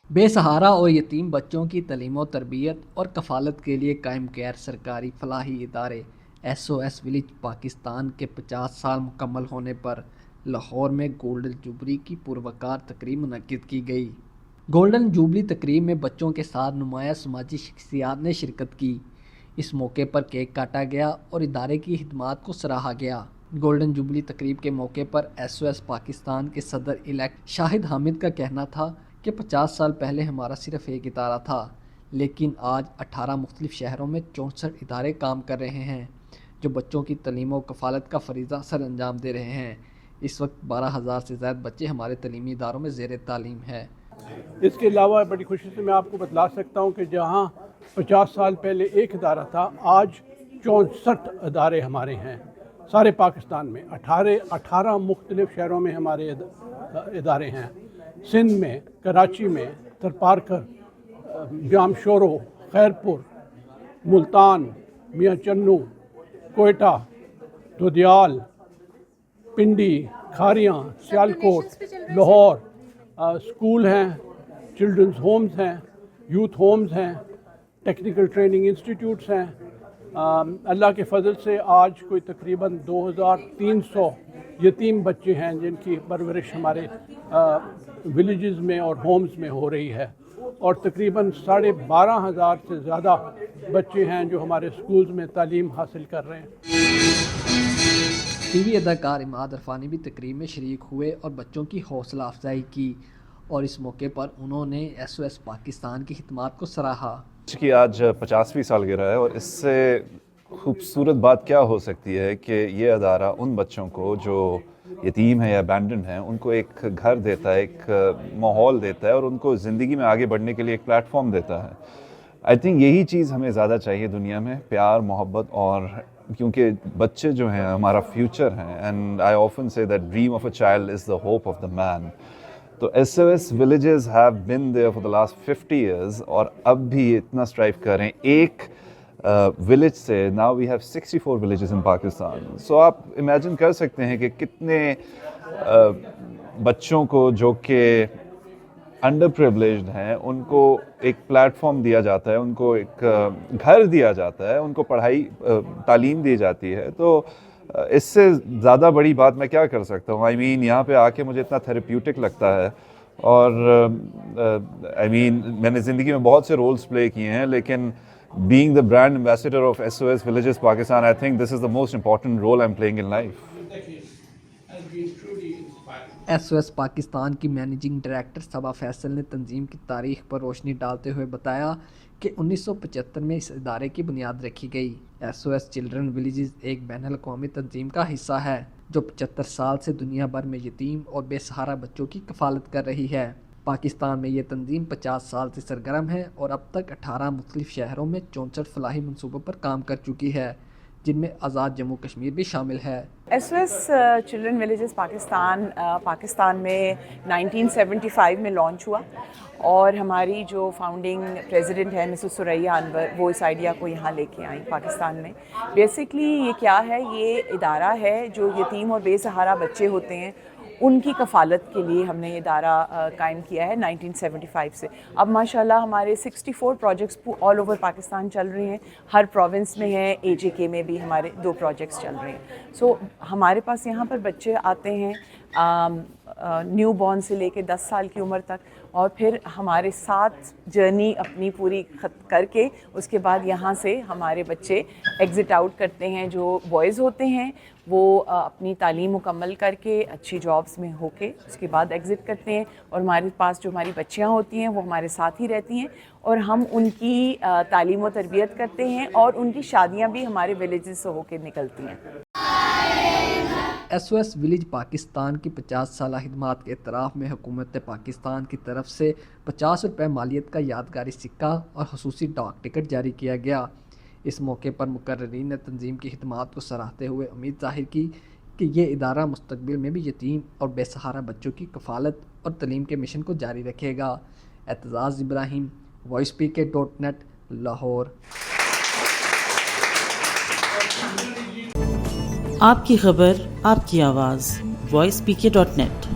بے سہارا اور یتیم بچوں کی تعلیم و تربیت اور کفالت کے لیے قائم غیر سرکاری فلاحی ادارے S O S village Pakistan کے 50 سال مکمل ہونے پر لاہور میں گولڈن جوبلی کی پروقار تقریب منعقد کی گئی۔ گولڈن جوبلی تقریب میں بچوں کے ساتھ نمایاں سماجی شخصیات نے شرکت کی۔ اس موقع پر کیک کاٹا گیا اور ادارے کی خدمات کو سراہا گیا۔ گولڈن جوبلی تقریب کے موقع پر ایس او ایس پاکستان کے صدر الیکٹ شاہد حامد کا کہنا تھا کہ 50 سال پہلے ہمارا صرف ایک ادارہ تھا، لیکن آج 18 مختلف شہروں میں 64 ادارے کام کر رہے ہیں جو بچوں کی تعلیم و کفالت کا فریضہ سر انجام دے رہے ہیں۔ اس وقت 12,000 سے زائد بچے ہمارے تعلیمی اداروں میں زیر تعلیم ہیں۔ اس کے علاوہ بڑی خوشی سے میں آپ کو بتلا سکتا ہوں کہ جہاں 50 سال پہلے ایک ادارہ تھا، آج 64 ادارے ہمارے ہیں سارے پاکستان میں۔ 18 مختلف شہروں میں ہمارے ادارے ہیں، سندھ میں، کراچی میں، ترپارکر، جام شورو، خیرپور، ملتان، میاں چنو، کوئٹہ، دودیال، پنڈی، کھاریاں، سیالکوٹ، لاہور۔ اسکول ہیں، چلڈرنز ہومز ہیں، یوتھ ہومز ہیں، ٹیکنیکل ٹریننگ انسٹیٹیوٹس ہیں۔ اللہ کے فضل سے آج کوئی تقریباً 2300 یتیم بچے ہیں جن کی پرورش ہمارے ولیجز میں اور ہومز میں ہو رہی ہے، اور تقریباً 12,500 سے زیادہ بچے ہیں جو ہمارے اسکولز میں تعلیم حاصل کر رہے ہیں۔ ٹی وی اداکار عماد عرفانی بھی تقریب میں شریک ہوئے اور بچوں کی حوصلہ افزائی کی، اور اس موقع پر انہوں نے ایس او ایس پاکستان کی خدمات کو سراہا۔ کہ آج 50ویں سالگرہ ہے، اور اس سے خوبصورت بات کیا ہو سکتی ہے کہ یہ ادارہ ان بچوں کو جو یتیم ہیں یا ابینڈنڈ ہیں ان کو ایک گھر دیتا ہے، ایک ماحول دیتا ہے، اور ان کو زندگی میں آگے بڑھنے کے لیے ایک پلیٹ فارم دیتا ہے۔ آئی تھنک یہی چیز ہمیں زیادہ چاہیے دنیا میں، پیار، محبت، اور کیونکہ بچے جو ہیں ہمارا فیوچر ہیں، and I often say that dream of a child is the hope of the man. تو S O S villages have been there for the last 50 years, اور اب بھی اتنا اسٹرائیو کر رہے ہیں ایک ولیج سے۔ ناؤ وی ہیو 64 ولیجز ان پاکستان۔ سو آپ امیجن کر سکتے ہیں کہ کتنے بچوں کو جو کہ انڈر پریولیجڈ ہیں ان کو ایک پلیٹ فارم دیا جاتا ہے، ان کو ایک گھر دیا جاتا ہے، ان کو پڑھائی تعلیم دی جاتی ہے۔ تو اس سے زیادہ بڑی بات میں کیا کر سکتا ہوں؟ یہاں پہ آ کے مجھے اتنا تھیراپیوٹک لگتا ہے، اور میں نے زندگی میں بہت سے رولز پلے کیے ہیں، لیکن being the brand ambassador of SOS Villages Pakistan, I think this is the most important role I'm playing in life. S O S Pakistan کی مینیجنگ ڈائریکٹر صبا فیصل نے تنظیم کی تاریخ پر روشنی ڈالتے ہوئے بتایا کہ 1975 میں اس ادارے کی بنیاد رکھی گئی۔ S O S children villages ایک بین الاقوامی تنظیم کا حصہ ہے جو 75 سال سے دنیا بھر میں یتیم اور بے سہارا بچوں کی کفالت کر رہی ہے۔ پاکستان میں یہ تنظیم 50 سال سے سرگرم ہے اور اب تک 18 مختلف شہروں میں 64 فلاحی منصوبوں پر کام کر چکی ہے، جن میں آزاد جموں کشمیر بھی شامل ہے۔ S O S children villages Pakistan میں 1975 میں لانچ ہوا، اور ہماری جو فاؤنڈنگ پریزیڈنٹ ہے مسز ثریا انور، وہ اس آئیڈیا کو یہاں لے کے آئیں پاکستان میں۔ بیسکلی یہ کیا ہے، یہ ادارہ ہے جو یتیم اور بے سہارا بچے ہوتے ہیں ان کی کفالت کے لیے ہم نے یہ ادارہ قائم کیا ہے 1975 سے۔ اب ماشاءاللہ ہمارے 64 پروجیکٹس آل اوور پاکستان چل رہے ہیں، ہر پروونس میں ہیں، اے جے کے میں بھی ہمارے 2 پروجیکٹس چل رہے ہیں۔ سو ہمارے پاس یہاں پر بچے آتے ہیں نیو بورن سے لے کے 10 سال کی عمر تک، اور پھر ہمارے ساتھ جرنی اپنی پوری کر کے اس کے بعد یہاں سے ہمارے بچے ایگزٹ آؤٹ کرتے ہیں۔ جو بوائز ہوتے ہیں وہ اپنی تعلیم مکمل کر کے اچھی جابس میں ہو کے اس کے بعد ایگزٹ کرتے ہیں، اور ہمارے پاس جو ہماری بچیاں ہوتی ہیں وہ ہمارے ساتھ ہی رہتی ہیں، اور ہم ان کی تعلیم و تربیت کرتے ہیں، اور ان کی شادیاں بھی ہمارے ولیجز سے ہو کے نکلتی ہیں۔ S O S village Pakistan کی 50 سالہ خدمات کے اعتراف میں حکومت پاکستان کی طرف سے 50 روپے مالیت کا یادگاری سکہ اور خصوصی ڈاک ٹکٹ جاری کیا گیا۔ اس موقع پر مقررین نے تنظیم کی خدمات کو سراہتے ہوئے امید ظاہر کی کہ یہ ادارہ مستقبل میں بھی یتیم اور بے سہارا بچوں کی کفالت اور تعلیم کے مشن کو جاری رکھے گا۔ اعتزاز ابراہیم، voicepk.net، لاہور۔ آپ کی خبر، آپ کی آواز، voicepk.net۔